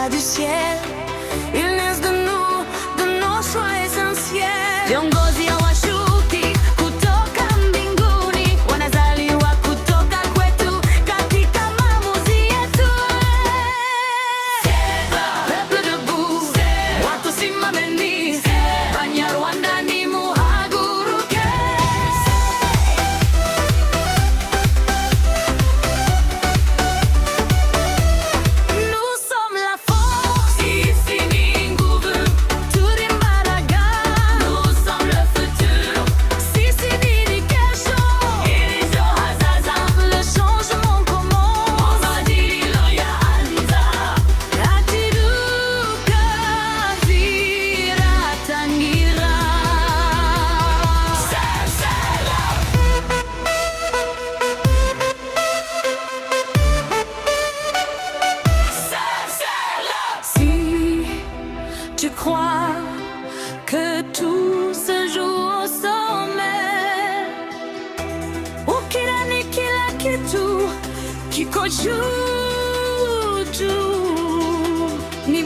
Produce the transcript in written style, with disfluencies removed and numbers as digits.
voix du ciel. Ils naissent de nous, de nos choix essentiels. Viongozi hawashuki kutoka mbinguni, wanazaliwa kutoka kwetu katika maamuzi yetu. Peuple debout, watu simameni, Banyarwanda nimuhaguruke. Nous sommes la force, ici ni nguvu, turi mbaraga. Nous sommes le futur, sisi ni kesho, ilizo hazaza. Le changement commence, mabadiliko yaanza. Atiduka viratangira. Si tu crois que tout se joue au sommet, ukila ni kila kitu kiko juu juu, ni